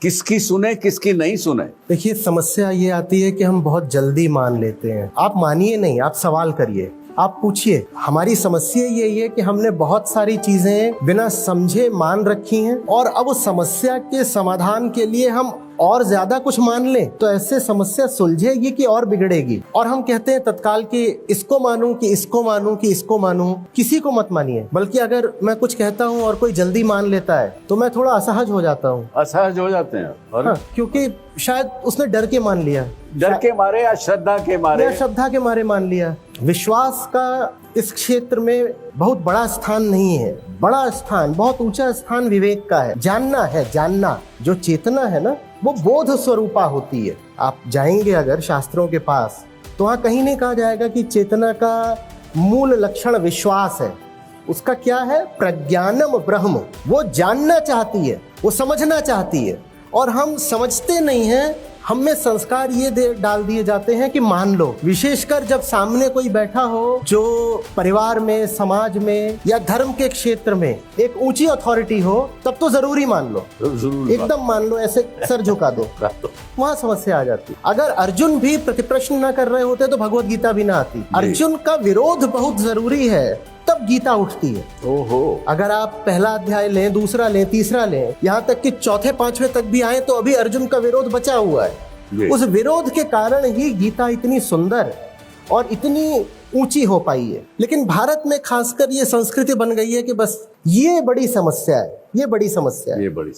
किसकी सुने किसकी नहीं सुने। देखिए, समस्या ये आती है कि हम बहुत जल्दी मान लेते हैं। आप मानिए नहीं, आप सवाल करिए, आप पूछिए। हमारी समस्या यही है कि हमने बहुत सारी चीजें बिना समझे मान रखी हैं और अब उस समस्या के समाधान के लिए हम और ज्यादा कुछ मान लें तो ऐसे समस्या सुलझेगी कि और बिगड़ेगी। और हम कहते हैं तत्काल कि इसको मानूं कि इसको मानूं कि इसको मानूं। किसी को मत मानिए, बल्कि अगर मैं कुछ कहता हूं और कोई जल्दी मान लेता है तो मैं थोड़ा असहज हो जाता हूं। असहज हो जाते हैं और हाँ, क्योंकि शायद उसने डर के मान लिया, डर के मारे या श्रद्धा के मारे, या श्रद्धा के मारे मान लिया। विश्वास का इस क्षेत्र में बहुत बड़ा स्थान नहीं है। बड़ा स्थान, बहुत ऊंचा स्थान विवेक का है। जानना है, जानना। जो चेतना है ना, वो बोध स्वरूपा होती है। आप जाएंगे अगर शास्त्रों के पास तो वहाँ कहीं नहीं कहा जाएगा कि चेतना का मूल लक्षण विश्वास है। उसका क्या है? प्रज्ञानम ब्रह्म। वो जानना चाहती है, वो समझना चाहती है, और हम समझते नहीं हैं। हम में संस्कार ये डाल दिए जाते हैं कि मान लो। विशेषकर जब सामने कोई बैठा हो जो परिवार में, समाज में या धर्म के क्षेत्र में एक ऊंची अथॉरिटी हो, तब तो जरूरी मान लो, एकदम मान लो, ऐसे सर झुका दो। वहाँ समस्या आ जाती। अगर अर्जुन भी प्रतिप्रश्न न कर रहे होते तो भगवत गीता भी ना आती। अर्जुन का विरोध बहुत जरूरी है, तब गीता उठती है। ओहो। अगर आप पहला अध्याय लें, दूसरा लें, तीसरा लें, यहाँ तक कि चौथे पांचवें तक भी आए तो अभी अर्जुन का विरोध बचा हुआ है। उस विरोध के कारण ही गीता इतनी सुंदर और इतनी ऊंची हो पाई है। लेकिन भारत में खासकर ये संस्कृति बन गई है कि बस ये बड़ी समस्या है, ये बड़ी समस्या है। ये बड़ी